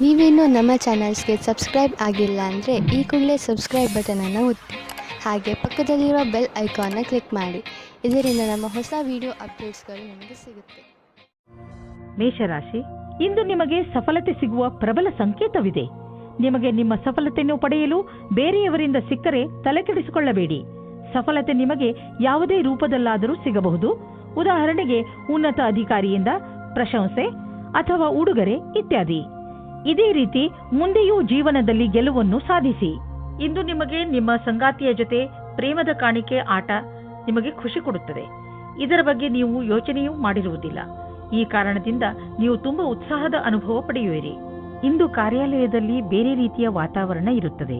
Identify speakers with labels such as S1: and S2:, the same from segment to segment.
S1: ನೀವೇನೂ ನಮ್ಮ ಚಾನಲ್ಸ್ಗೆ ಸಬ್ಸ್ಕ್ರೈಬ್ ಆಗಿಲ್ಲ ಅಂದರೆ ಈ ಕೂಡಲೇ ಸಬ್ಸ್ಕ್ರೈಬ್ ಬಟನನ್ನು ಒತ್ತಿ ಹಾಗೆ ಪಕ್ಕದಲ್ಲಿರೋ ಬೆಲ್ ಐಕಾನ್ನ ಕ್ಲಿಕ್ ಮಾಡಿ. ಇದರಿಂದ ನಮ್ಮ ಹೊಸ ವಿಡಿಯೋ ಅಪ್ಡೇಟ್ಸ್ಗಳು ನಿಮಗೆ ಸಿಗುತ್ತೆ.
S2: ಮೇಷರಾಶಿ, ಇಂದು ನಿಮಗೆ ಸಫಲತೆ ಸಿಗುವ ಪ್ರಬಲ ಸಂಕೇತವಿದೆ. ನಿಮಗೆ ನಿಮ್ಮ ಸಫಲತೆಯನ್ನು ಪಡೆಯಲು ಬೇರೆಯವರಿಂದ ಸಿಕ್ಕರೆ ತಲೆಕೆಡಿಸಿಕೊಳ್ಳಬೇಡಿ. ಸಫಲತೆ ನಿಮಗೆ ಯಾವುದೇ ರೂಪದಲ್ಲಾದರೂ ಸಿಗಬಹುದು. ಉದಾಹರಣೆಗೆ ಉನ್ನತ ಅಧಿಕಾರಿಯಿಂದ ಪ್ರಶಂಸೆ ಅಥವಾ ಉಡುಗೊರೆ ಇತ್ಯಾದಿ. ಇದೇ ರೀತಿ ಮುಂದೆಯೂ ಜೀವನದಲ್ಲಿ ಗೆಲುವನ್ನು ಸಾಧಿಸಿ. ಇಂದು ನಿಮಗೆ ನಿಮ್ಮ ಸಂಗಾತಿಯ ಜೊತೆ ಪ್ರೇಮದ ಕಾಣಿಕೆ ಆಟ ನಿಮಗೆ ಖುಷಿ ಕೊಡುತ್ತದೆ. ಇದರ ಬಗ್ಗೆ ನೀವು ಯೋಚನೆಯೂ ಮಾಡಿರುವುದಿಲ್ಲ. ಈ ಕಾರಣದಿಂದ ನೀವು ತುಂಬಾ ಉತ್ಸಾಹದ ಅನುಭವ ಪಡೆಯುವಿರಿ. ಇಂದು ಕಾರ್ಯಾಲಯದಲ್ಲಿ ಬೇರೆ ರೀತಿಯ ವಾತಾವರಣ ಇರುತ್ತದೆ.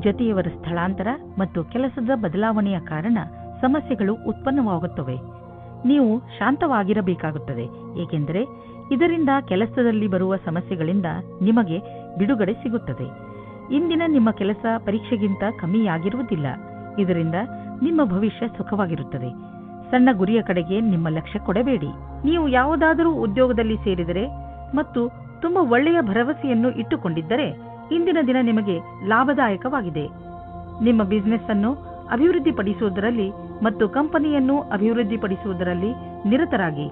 S2: ಜೊತೆಯವರ ಸ್ಥಳಾಂತರ ಮತ್ತು ಕೆಲಸದ ಬದಲಾವಣೆಯ ಕಾರಣ ಸಮಸ್ಯೆಗಳು ಉತ್ಪನ್ನವಾಗುತ್ತವೆ. ನೀವು ಶಾಂತವಾಗಿರಬೇಕಾಗುತ್ತದೆ, ಏಕೆಂದರೆ ಇದರಿಂದ ಕೆಲಸದಲ್ಲಿ ಬರುವ ಸಮಸ್ಯೆಗಳಿಂದ ನಿಮಗೆ ಬಿಡುಗಡೆ ಸಿಗುತ್ತದೆ. ಇಂದಿನ ನಿಮ್ಮ ಕೆಲಸ ಪರೀಕ್ಷೆಗಿಂತ ಕಮ್ಮಿಯಾಗಿರುವುದಿಲ್ಲ. ಇದರಿಂದ ನಿಮ್ಮ ಭವಿಷ್ಯ ಸುಖವಾಗಿರುತ್ತದೆ. ಸಣ್ಣ ಗುರಿಯ ಕಡೆಗೆ ನಿಮ್ಮ ಲಕ್ಷ್ಯ ಕೊಡಬೇಡಿ. ನೀವು ಯಾವುದಾದರೂ ಉದ್ಯೋಗದಲ್ಲಿ ಸೇರಿದರೆ ಮತ್ತು ತುಂಬಾ ಒಳ್ಳೆಯ ಭರವಸೆಯನ್ನು ಇಟ್ಟುಕೊಂಡಿದ್ದರೆ ಇಂದಿನ ದಿನ ನಿಮಗೆ ಲಾಭದಾಯಕವಾಗಿದೆ. ನಿಮ್ಮ ಬಿಸಿನೆಸ್ ಅನ್ನು ಅಭಿವೃದ್ಧಿಪಡಿಸುವುದರಲ್ಲಿ ಮತ್ತು ಕಂಪನಿಯನ್ನು ಅಭಿವೃದ್ಧಿಪಡಿಸುವುದರಲ್ಲಿ ನಿರತರಾಗಿ.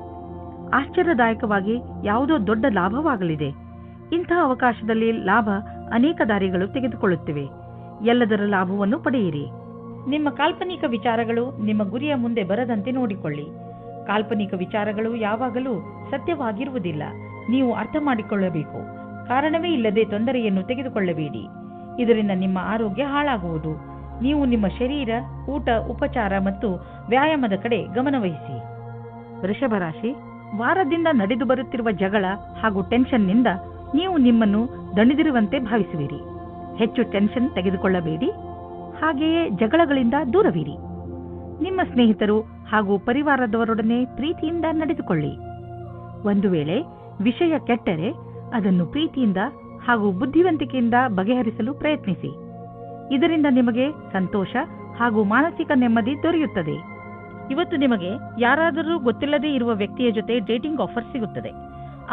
S2: ಆಶ್ಚರ್ಯದಾಯಕವಾಗಿ ಯಾವುದೋ ದೊಡ್ಡ ಲಾಭವಾಗಲಿದೆ. ಇಂತಹ ಅವಕಾಶದಲ್ಲಿ ಲಾಭ ಅನೇಕ ದಾರಿಗಳು ತೆಗೆದುಕೊಳ್ಳುತ್ತಿವೆ. ಎಲ್ಲದರ ಲಾಭವನ್ನು ಪಡೆಯಿರಿ. ನಿಮ್ಮ ಕಾಲ್ಪನಿಕ ವಿಚಾರಗಳು ನಿಮ್ಮ ಗುರಿಯ ಮುಂದೆ ಬರದಂತೆ ನೋಡಿಕೊಳ್ಳಿ. ಕಾಲ್ಪನಿಕ ವಿಚಾರಗಳು ಯಾವಾಗಲೂ ಸತ್ಯವಾಗಿರುವುದಿಲ್ಲ. ನೀವು ಅರ್ಥ ಮಾಡಿಕೊಳ್ಳಬೇಕು. ಕಾರಣವೇ ಇಲ್ಲದೆ ತೊಂದರೆಯನ್ನು ತೆಗೆದುಕೊಳ್ಳಬೇಡಿ. ಇದರಿಂದ ನಿಮ್ಮ ಆರೋಗ್ಯ ಹಾಳಾಗುವುದು. ನೀವು ನಿಮ್ಮ ಶರೀರ, ಊಟ, ಉಪಚಾರ ಮತ್ತು ವ್ಯಾಯಾಮದ ಕಡೆ ಗಮನವಹಿಸಿ. ವೃಷಭ ರಾಶಿ, ವಾರದಿಂದ ನಡೆದು ಬರುತ್ತಿರುವ ಜಗಳ ಹಾಗೂ ಟೆನ್ಷನ್ನಿಂದ ನೀವು ನಿಮ್ಮನ್ನು ದಣಿದಿರುವಂತೆ ಭಾವಿಸುವಿರಿ. ಹೆಚ್ಚು ಟೆನ್ಷನ್ ತೆಗೆದುಕೊಳ್ಳಬೇಡಿ. ಹಾಗೆಯೇ ಜಗಳಗಳಿಂದ ದೂರವಿರಿ. ನಿಮ್ಮ ಸ್ನೇಹಿತರು ಹಾಗೂ ಪರಿವಾರದವರೊಡನೆ ಪ್ರೀತಿಯಿಂದ ನಡೆದುಕೊಳ್ಳಿ. ಒಂದು ವೇಳೆ ವಿಷಯ ಕೆಟ್ಟರೆ ಅದನ್ನು ಪ್ರೀತಿಯಿಂದ ಹಾಗೂ ಬುದ್ಧಿವಂತಿಕೆಯಿಂದ ಬಗೆಹರಿಸಲು ಪ್ರಯತ್ನಿಸಿ. ಇದರಿಂದ ನಿಮಗೆ ಸಂತೋಷ ಹಾಗೂ ಮಾನಸಿಕ ನೆಮ್ಮದಿ ದೊರೆಯುತ್ತದೆ. ಇವತ್ತು ನಿಮಗೆ ಯಾರಾದರೂ ಗೊತ್ತಿಲ್ಲದೇ ಇರುವ ವ್ಯಕ್ತಿಯ ಜೊತೆ ಡೇಟಿಂಗ್ ಆಫರ್ ಸಿಗುತ್ತದೆ.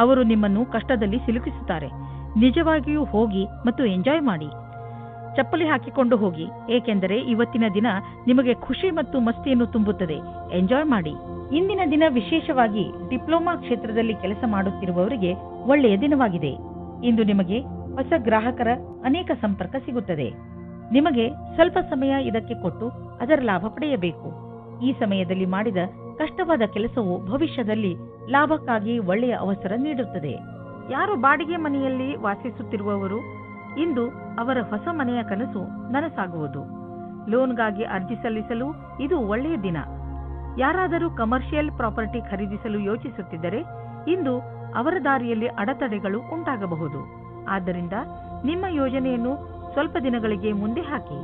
S2: ಅವರು ನಿಮ್ಮನ್ನು ಕಷ್ಟದಲ್ಲಿ ಸಿಲುಕಿಸುತ್ತಾರೆ. ನಿಜವಾಗಿಯೂ ಹೋಗಿ ಮತ್ತು ಎಂಜಾಯ್ ಮಾಡಿ. ಚಪ್ಪಲಿ ಹಾಕಿಕೊಂಡು ಹೋಗಿ, ಏಕೆಂದರೆ ಇವತ್ತಿನ ದಿನ ನಿಮಗೆ ಖುಷಿ ಮತ್ತು ಮಸ್ತಿಯನ್ನು ತುಂಬುತ್ತದೆ. ಎಂಜಾಯ್ ಮಾಡಿ. ಇಂದಿನ ದಿನ ವಿಶೇಷವಾಗಿ ಡಿಪ್ಲೊಮಾ ಕ್ಷೇತ್ರದಲ್ಲಿ ಕೆಲಸ ಮಾಡುತ್ತಿರುವವರಿಗೆ ಒಳ್ಳೆಯ ದಿನವಾಗಿದೆ. ಇಂದು ನಿಮಗೆ ಹೊಸ ಗ್ರಾಹಕರ ಅನೇಕ ಸಂಪರ್ಕ ಸಿಗುತ್ತದೆ. ನಿಮಗೆ ಸ್ವಲ್ಪ ಸಮಯ ಇದಕ್ಕೆ ಕೊಟ್ಟು ಅದರ ಲಾಭ ಪಡೆಯಬೇಕು. ಈ ಸಮಯದಲ್ಲಿ ಮಾಡಿದ ಕಷ್ಟವಾದ ಕೆಲಸವು ಭವಿಷ್ಯದಲ್ಲಿ ಲಾಭಕ್ಕಾಗಿ ಒಳ್ಳೆಯ ಅವಸರ ನೀಡುತ್ತದೆ. ಯಾರು ಬಾಡಿಗೆ ಮನೆಯಲ್ಲಿ ವಾಸಿಸುತ್ತಿರುವವರು ಇಂದು ಅವರ ಹೊಸ ಮನೆಯ ಕನಸು ನನಸಾಗುವುದು. ಲೋನ್ಗಾಗಿ ಅರ್ಜಿ ಸಲ್ಲಿಸಲು ಇದು ಒಳ್ಳೆಯ ದಿನ. ಯಾರಾದರೂ ಕಮರ್ಷಿಯಲ್ ಪ್ರಾಪರ್ಟಿ ಖರೀದಿಸಲು ಯೋಚಿಸುತ್ತಿದ್ದರೆ ಇಂದು ಅವರ ದಾರಿಯಲ್ಲಿ ಅಡೆತಡೆಗಳು ಉಂಟಾಗಬಹುದು. ಆದ್ದರಿಂದ ನಿಮ್ಮ ಯೋಜನೆಯನ್ನು ಸ್ವಲ್ಪ ದಿನಗಳಿಗೆ ಮುಂದೆ ಹಾಕಿ.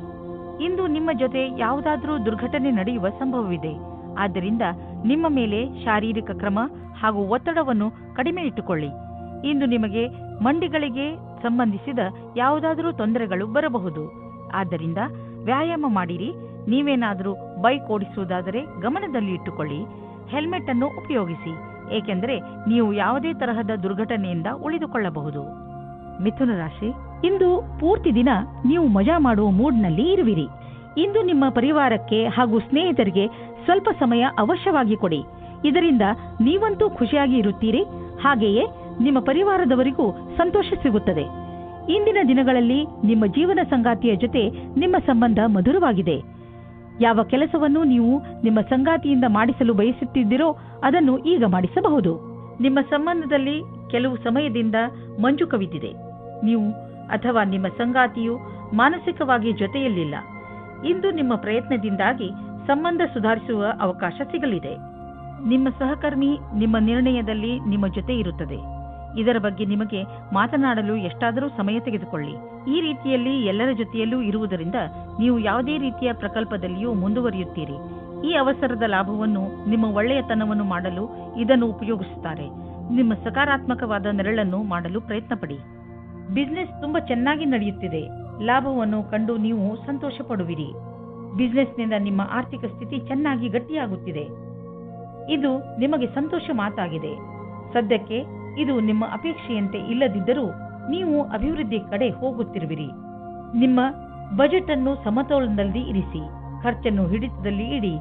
S2: ಇಂದು ನಿಮ್ಮ ಜೊತೆ ಯಾವುದಾದರೂ ದುರ್ಘಟನೆ ನಡೆಯುವ ಸಂಭವವಿದೆ. ಆದ್ದರಿಂದ ನಿಮ್ಮ ಮೇಲೆ ಶಾರೀರಿಕ ಕ್ರಮ ಹಾಗೂ ಒತ್ತಡವನ್ನು ಕಡಿಮೆ ಇಟ್ಟುಕೊಳ್ಳಿ. ಇಂದು ನಿಮಗೆ ಮಂಡಿಗಳಿಗೆ ಸಂಬಂಧಿಸಿದ ಯಾವುದಾದರೂ ತೊಂದರೆಗಳು ಬರಬಹುದು. ಆದ್ದರಿಂದ ವ್ಯಾಯಾಮ ಮಾಡಿರಿ. ನೀವೇನಾದರೂ ಬೈಕ್ ಓಡಿಸುವುದಾದರೆ ಗಮನದಲ್ಲಿ ಇಟ್ಟುಕೊಳ್ಳಿ. ಹೆಲ್ಮೆಟ್ ಅನ್ನು ಉಪಯೋಗಿಸಿ, ಏಕೆಂದರೆ ನೀವು ಯಾವುದೇ ತರಹದ ದುರ್ಘಟನೆಯಿಂದ ಉಳಿದುಕೊಳ್ಳಬಹುದು. ಮಿಥುನ ರಾಶಿ, ಇಂದು ಪೂರ್ತಿ ದಿನ ನೀವು ಮಜಾ ಮಾಡುವ ಮೂಡ್ನಲ್ಲಿ ಇರುವಿರಿ. ಇಂದು ನಿಮ್ಮ ಪರಿವಾರಕ್ಕೆ ಹಾಗೂ ಸ್ನೇಹಿತರಿಗೆ ಸ್ವಲ್ಪ ಸಮಯ ಅವಶ್ಯವಾಗಿ ಕೊಡಿ. ಇದರಿಂದ ನೀವಂತೂ ಖುಷಿಯಾಗಿ ಇರುತ್ತೀರಿ. ಹಾಗೆಯೇ ನಿಮ್ಮ ಪರಿವಾರದವರಿಗೂ ಸಂತೋಷ ಸಿಗುತ್ತದೆ. ಇಂದಿನ ದಿನಗಳಲ್ಲಿ ನಿಮ್ಮ ಜೀವನ ಸಂಗಾತಿಯ ಜೊತೆ ನಿಮ್ಮ ಸಂಬಂಧ ಮಧುರವಾಗಿದೆ. ಯಾವ ಕೆಲಸವನ್ನು ನೀವು ನಿಮ್ಮ ಸಂಗಾತಿಯಿಂದ ಮಾಡಿಸಲು ಬಯಸುತ್ತಿದ್ದೀರೋ ಅದನ್ನು ಈಗ ಮಾಡಿಸಬಹುದು. ನಿಮ್ಮ ಸಂಬಂಧದಲ್ಲಿ ಕೆಲವು ಸಮಯದಿಂದ ಮಂಜು ಕವಿದಿದೆ. ನೀವು ಅಥವಾ ನಿಮ್ಮ ಸಂಗಾತಿಯು ಮಾನಸಿಕವಾಗಿ ಜೊತೆಯಲ್ಲಿಲ್ಲ. ಇಂದು ನಿಮ್ಮ ಪ್ರಯತ್ನದಿಂದಾಗಿ ಸಂಬಂಧ ಸುಧಾರಿಸುವ ಅವಕಾಶ ಸಿಗಲಿದೆ. ನಿಮ್ಮ ಸಹಕರ್ಮಿ ನಿಮ್ಮ ನಿರ್ಣಯದಲ್ಲಿ ನಿಮ್ಮ ಜೊತೆ ಇರುತ್ತದೆ. ಇದರ ಬಗ್ಗೆ ನಿಮಗೆ ಮಾತನಾಡಲು ಎಷ್ಟಾದರೂ ಸಮಯ ತೆಗೆದುಕೊಳ್ಳಿ. ಈ ರೀತಿಯಲ್ಲಿ ಎಲ್ಲರ ಜೊತೆಯಲ್ಲೂ ಇರುವುದರಿಂದ ನೀವು ಯಾವುದೇ ರೀತಿಯ ಪ್ರಕಲ್ಪದಲ್ಲಿಯೂ ಮುಂದುವರಿಯುತ್ತೀರಿ. ಈ ಅವಸರದ ಲಾಭವನ್ನು ನಿಮ್ಮ ಒಳ್ಳೆಯತನವನ್ನು ಮಾಡಲು ಇದನ್ನು ಉಪಯೋಗಿಸುತ್ತಾರೆ. ನಿಮ್ಮ ಸಕಾರಾತ್ಮಕವಾದ ನೆರಳನ್ನು ಮಾಡಲು ಪ್ರಯತ್ನಪಡಿ. ಬಿಸಿನೆಸ್ ತುಂಬಾ ಚೆನ್ನಾಗಿ ನಡೆಯುತ್ತಿದೆ. ಲಾಭವನ್ನು ಕಂಡು ನೀವು ಸಂತೋಷ ಪಡುವಿರಿ. ಬಿಸಿನೆಸ್ನಿಂದ ನಿಮ್ಮ ಆರ್ಥಿಕ ಸ್ಥಿತಿ ಚೆನ್ನಾಗಿ ಗಟ್ಟಿಯಾಗುತ್ತಿದೆ. ಇದು ನಿಮಗೆ ಸಂತೋಷ ಮಾತಾಗಿದೆ. ಸದ್ಯಕ್ಕೆ ಇದು ನಿಮ್ಮ ಅಪೇಕ್ಷೆಯಂತೆ ಇಲ್ಲದಿದ್ದರೂ ನೀವು ಅಭಿವೃದ್ಧಿ ಕಡೆ ಹೋಗುತ್ತಿರುವಿರಿ. ನಿಮ್ಮ ಬಜೆಟ್ ಅನ್ನು ಸಮತೋಲನದಲ್ಲಿ ಇರಿಸಿ, ಖರ್ಚನ್ನು ಹಿಡಿತದಲ್ಲಿ ಇಡಿ.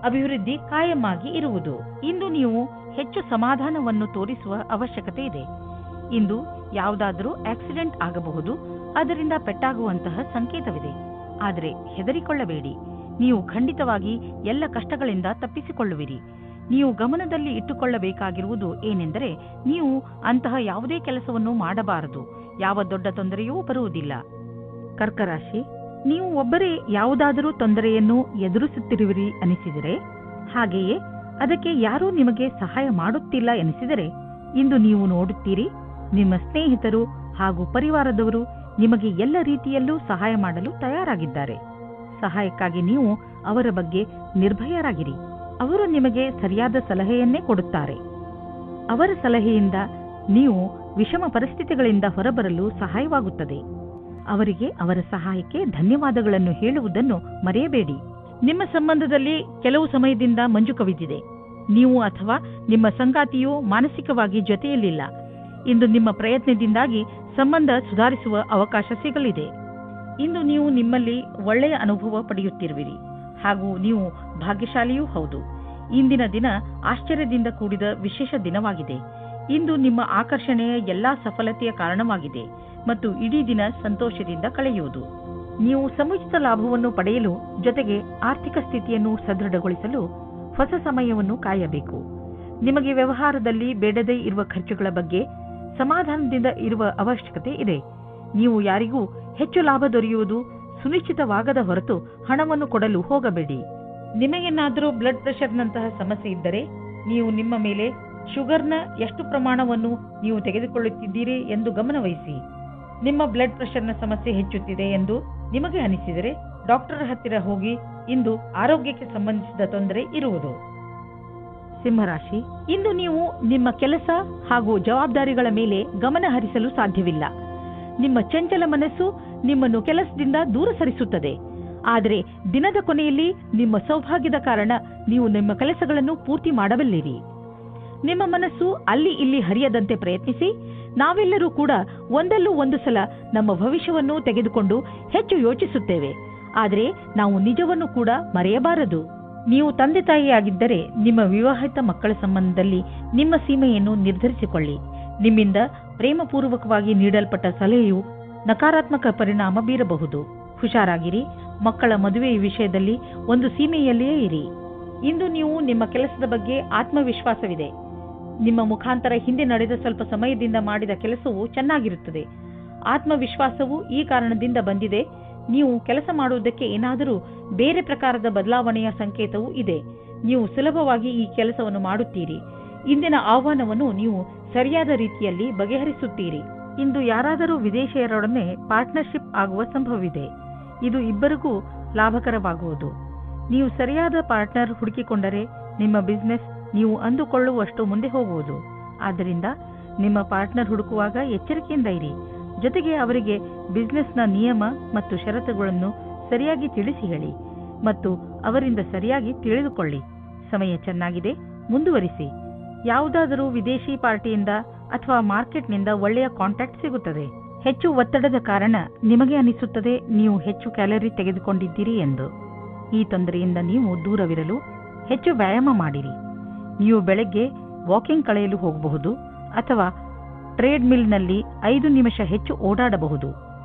S2: ಅಭಿವೃದ್ಧಿ ಕಾಯಮಾಗಿ ಇರುವುದು. ಇಂದು ನೀವು ಹೆಚ್ಚು ಸಮಾಧಾನವನ್ನು ತೋರಿಸುವ ಅವಶ್ಯಕತೆ ಇದೆ. ಇಂದು ಯಾವುದಾದರೂ ಆಕ್ಸಿಡೆಂಟ್ ಆಗಬಹುದು, ಅದರಿಂದ ಪೆಟ್ಟಾಗುವಂತಹ ಸಂಕೇತವಿದೆ. ಆದರೆ ಹೆದರಿಕೊಳ್ಳಬೇಡಿ, ನೀವು ಖಂಡಿತವಾಗಿ ಎಲ್ಲ ಕಷ್ಟಗಳಿಂದ ತಪ್ಪಿಸಿಕೊಳ್ಳುವಿರಿ. ನೀವು ಗಮನದಲ್ಲಿ ಇಟ್ಟುಕೊಳ್ಳಬೇಕಾಗಿರುವುದು ಏನೆಂದರೆ, ನೀವು ಅಂತಹ ಯಾವುದೇ ಕೆಲಸವನ್ನು ಮಾಡಬಾರದು. ಯಾವ ದೊಡ್ಡ ತೊಂದರೆಯೂ ಬರುವುದಿಲ್ಲ. ಕರ್ಕ ರಾಶಿ, ನೀವು ಒಬ್ಬರೇ ಯಾವುದಾದರೂ ತೊಂದರೆಯನ್ನು ಎದುರಿಸುತ್ತಿರುವಿರಿ ಅನಿಸಿದರೆ, ಹಾಗೆಯೇ ಅದಕ್ಕೆ ಯಾರೂ ನಿಮಗೆ ಸಹಾಯ ಮಾಡುತ್ತಿಲ್ಲ ಎನಿಸಿದರೆ, ಇಂದು ನೀವು ನೋಡುತ್ತೀರಿ, ನಿಮ್ಮ ಸ್ನೇಹಿತರು ಹಾಗೂ ಪರಿವಾರದವರು ನಿಮಗೆ ಎಲ್ಲ ರೀತಿಯಲ್ಲೂ ಸಹಾಯ ಮಾಡಲು ತಯಾರಾಗಿದ್ದಾರೆ. ಸಹಾಯಕ್ಕಾಗಿ ನೀವು ಅವರ ಬಗ್ಗೆ ನಿರ್ಭಯರಾಗಿರಿ. ಅವರು ನಿಮಗೆ ಸರಿಯಾದ ಸಲಹೆಯನ್ನೇ ಕೊಡುತ್ತಾರೆ. ಅವರ ಸಲಹೆಯಿಂದ ನೀವು ವಿಷಮ ಪರಿಸ್ಥಿತಿಗಳಿಂದ ಹೊರಬರಲು ಸಹಾಯವಾಗುತ್ತದೆ. ಅವರಿಗೆ ಅವರ ಸಹಾಯಕ್ಕೆ ಧನ್ಯವಾದಗಳನ್ನು ಹೇಳುವುದನ್ನು ಮರೆಯಬೇಡಿ. ನಿಮ್ಮ ಸಂಬಂಧದಲ್ಲಿ ಕೆಲವು ಸಮಯದಿಂದ ಮಂಜು ಕವಿದಿದೆ. ನೀವು ಅಥವಾ ನಿಮ್ಮ ಸಂಗಾತಿಯು ಮಾನಸಿಕವಾಗಿ ಜೊತೆಯಲ್ಲಿಲ್ಲ. ಇಂದು ನಿಮ್ಮ ಪ್ರಯತ್ನದಿಂದಾಗಿ ಸಂಬಂಧ ಸುಧಾರಿಸುವ ಅವಕಾಶ ಸಿಗಲಿದೆ. ಇಂದು ನೀವು ನಿಮ್ಮಲ್ಲಿ ಒಳ್ಳೆಯ ಅನುಭವ ಪಡೆಯುತ್ತಿರುವಿರಿ ಹಾಗೂ ನೀವು ಭಾಗ್ಯಶಾಲಿಯೂ ಹೌದು. ಇಂದಿನ ದಿನ ಆಶ್ಚರ್ಯದಿಂದ ಕೂಡಿದ ವಿಶೇಷ ದಿನವಾಗಿದೆ. ಇಂದು ನಿಮ್ಮ ಆಕರ್ಷಣೆಯ ಎಲ್ಲಾ ಸಫಲತೆಯ ಕಾರಣವಾಗಿದೆ ಮತ್ತು ಇಡೀ ದಿನ ಸಂತೋಷದಿಂದ ಕಳೆಯುವುದು. ನೀವು ಸಮುಚಿತ ಲಾಭವನ್ನು ಪಡೆಯಲು ಜೊತೆಗೆ ಆರ್ಥಿಕ ಸ್ಥಿತಿಯನ್ನು ಸದೃಢಗೊಳಿಸಲು ಹೊಸ ಸಮಯವನ್ನು ಕಾಯಬೇಕು. ನಿಮಗೆ ವ್ಯವಹಾರದಲ್ಲಿ ಬೇಡದೇ ಇರುವ ಖರ್ಚುಗಳ ಬಗ್ಗೆ ಸಮಾಧಾನದಿಂದ ಇರುವ ಅವಶ್ಯಕತೆ ಇದೆ. ನೀವು ಯಾರಿಗೂ ಹೆಚ್ಚು ಲಾಭ ದೊರೆಯುವುದು ಸುನಿಶ್ಚಿತವಾಗದ ಹೊರತು ಹಣವನ್ನು ಕೊಡಲು ಹೋಗಬೇಡಿ. ನಿಮಗೇನಾದರೂ ಬ್ಲಡ್ ಪ್ರೆಷರ್ನಂತಹ ಸಮಸ್ಯೆ ಇದ್ದರೆ, ನೀವು ನಿಮ್ಮ ಮೇಲೆ ಶುಗರ್ನ ಎಷ್ಟು ಪ್ರಮಾಣವನ್ನು ನೀವು ತೆಗೆದುಕೊಳ್ಳುತ್ತಿದ್ದೀರಿ ಎಂದು ಗಮನವಹಿಸಿ. ನಿಮ್ಮ ಬ್ಲಡ್ ಪ್ರೆಷರ್ನ ಸಮಸ್ಯೆ ಹೆಚ್ಚುತ್ತಿದೆ ಎಂದು ನಿಮಗೆ ಅನಿಸಿದರೆ ಡಾಕ್ಟರ್ ಹತ್ತಿರ ಹೋಗಿ. ಇಂದು ಆರೋಗ್ಯಕ್ಕೆ ಸಂಬಂಧಿಸಿದ ತೊಂದರೆ ಇರುವುದು. ಸಿಂಹರಾಶಿ, ಇಂದು ನೀವು ನಿಮ್ಮ ಕೆಲಸ ಹಾಗೂ ಜವಾಬ್ದಾರಿಗಳ ಮೇಲೆ ಗಮನ ಹರಿಸಲು ಸಾಧ್ಯವಿಲ್ಲ. ನಿಮ್ಮ ಚಂಚಲ ಮನಸ್ಸು ನಿಮ್ಮನ್ನು ಕೆಲಸದಿಂದ ದೂರ ಸರಿಸುತ್ತದೆ. ಆದರೆ ದಿನದ ಕೊನೆಯಲ್ಲಿ ನಿಮ್ಮ ಸೌಭಾಗ್ಯದ ಕಾರಣ ನೀವು ನಿಮ್ಮ ಕೆಲಸಗಳನ್ನು ಪೂರ್ತಿ ಮಾಡಬಲ್ಲಿರಿ. ನಿಮ್ಮ ಮನಸ್ಸು ಅಲ್ಲಿ ಇಲ್ಲಿ ಹರಿಯದಂತೆ ಪ್ರಯತ್ನಿಸಿ. ನಾವೆಲ್ಲರೂ ಕೂಡ ಒಂದಲ್ಲೂ ಒಂದು ಸಲ ನಮ್ಮ ಭವಿಷ್ಯವನ್ನು ತೆಗೆದುಕೊಂಡು ಹೆಚ್ಚು ಯೋಚಿಸುತ್ತೇವೆ. ಆದರೆ ನಾವು ನಿಜವನ್ನು ಕೂಡ ಮರೆಯಬಾರದು. ನೀವು ತಂದೆ ತಾಯಿಯಾಗಿದ್ದರೆ ನಿಮ್ಮ ವಿವಾಹಿತ ಮಕ್ಕಳ ಸಂಬಂಧದಲ್ಲಿ ನಿಮ್ಮ ಸೀಮೆಯನ್ನು ನಿರ್ಧರಿಸಿಕೊಳ್ಳಿ. ನಿಮ್ಮಿಂದ ಪ್ರೇಮಪೂರ್ವಕವಾಗಿ ನೀಡಲ್ಪಟ್ಟ ಸಲಹೆಯು ನಕಾರಾತ್ಮಕ ಪರಿಣಾಮ ಬೀರಬಹುದು. ಹುಷಾರಾಗಿರಿ. ಮಕ್ಕಳ ಮದುವೆಯ ವಿಷಯದಲ್ಲಿ ಒಂದು ಸೀಮೆಯಲ್ಲಿಯೇ ಇರಿ. ಇಂದು ನೀವು ನಿಮ್ಮ ಕೆಲಸದ ಬಗ್ಗೆ ಆತ್ಮವಿಶ್ವಾಸವಿದೆ. ನಿಮ್ಮ ಮುಖಾಂತರ ಹಿಂದೆ ನಡೆದ ಸ್ವಲ್ಪ ಸಮಯದಿಂದ ಮಾಡಿದ ಕೆಲಸವು ಚೆನ್ನಾಗಿರುತ್ತದೆ. ಆತ್ಮವಿಶ್ವಾಸವು ಈ ಕಾರಣದಿಂದ ಬಂದಿದೆ. ನೀವು ಕೆಲಸ ಮಾಡುವುದಕ್ಕೆ ಏನಾದರೂ ಬೇರೆ ಪ್ರಕಾರದ ಬದಲಾವಣೆಯ ಸಂಕೇತವೂ ಇದೆ. ನೀವು ಸುಲಭವಾಗಿ ಈ ಕೆಲಸವನ್ನು ಮಾಡುತ್ತೀರಿ. ಇಂದಿನ ಆಹ್ವಾನವನ್ನು ನೀವು ಸರಿಯಾದ ರೀತಿಯಲ್ಲಿ ಬಗೆಹರಿಸುತ್ತೀರಿ. ಇಂದು ಯಾರಾದರೂ ವಿದೇಶಿಯರೊಡನೆ ಪಾರ್ಟ್ನರ್ಶಿಪ್ ಆಗುವ ಸಂಭವವಿದೆ. ಇದು ಇಬ್ಬರಿಗೂ ಲಾಭಕರವಾಗುವುದು. ನೀವು ಸರಿಯಾದ ಪಾರ್ಟ್ನರ್ ಹುಡುಕಿಕೊಂಡರೆ ನಿಮ್ಮ ಬಿಸಿನೆಸ್ ನೀವು ಅಂದುಕೊಳ್ಳುವಷ್ಟು ಮುಂದೆ ಹೋಗುವುದು. ಆದ್ದರಿಂದ ನಿಮ್ಮ ಪಾರ್ಟ್ನರ್ ಹುಡುಕುವಾಗ ಎಚ್ಚರಿಕೆಯಿಂದ ಇರಿ. ಜೊತೆಗೆ ಅವರಿಗೆ ಬಿಸಿನೆಸ್ನ ನಿಯಮ ಮತ್ತು ಷರತ್ತುಗಳನ್ನು ಸರಿಯಾಗಿ ತಿಳಿಸಿ ಹೇಳಿ ಮತ್ತು ಅವರಿಂದ ಸರಿಯಾಗಿ ತಿಳಿದುಕೊಳ್ಳಿ. ಸಮಯ ಚೆನ್ನಾಗಿದೆ, ಮುಂದುವರಿಸಿ. ಯಾವುದಾದರೂ ವಿದೇಶಿ ಪಾರ್ಟಿಯಿಂದ ಅಥವಾ ಮಾರ್ಕೆಟ್ನಿಂದ ಒಳ್ಳೆಯ ಕಾಂಟ್ಯಾಕ್ಟ್ ಸಿಗುತ್ತದೆ. ಹೆಚ್ಚು ಒತ್ತಡದ ಕಾರಣ ನಿಮಗೆ ಅನಿಸುತ್ತದೆ ನೀವು ಹೆಚ್ಚು ಕ್ಯಾಲರಿ ತೆಗೆದುಕೊಂಡಿದ್ದೀರಿ ಎಂದು. ಈ ತೊಂದರೆಯಿಂದ ನೀವು ದೂರವಿರಲು ಹೆಚ್ಚು ವ್ಯಾಯಾಮ ಮಾಡಿರಿ. ನೀವು ಬೆಳಗ್ಗೆ ವಾಕಿಂಗ್ ಕಳೆಯಲು ಹೋಗಬಹುದು ಅಥವಾ ಟ್ರೇಡ್ ಮಿಲ್ನಲ್ಲಿ 5 ನಿಮಿಷ ಹೆಚ್ಚು ಓಡಾಡಬಹುದು.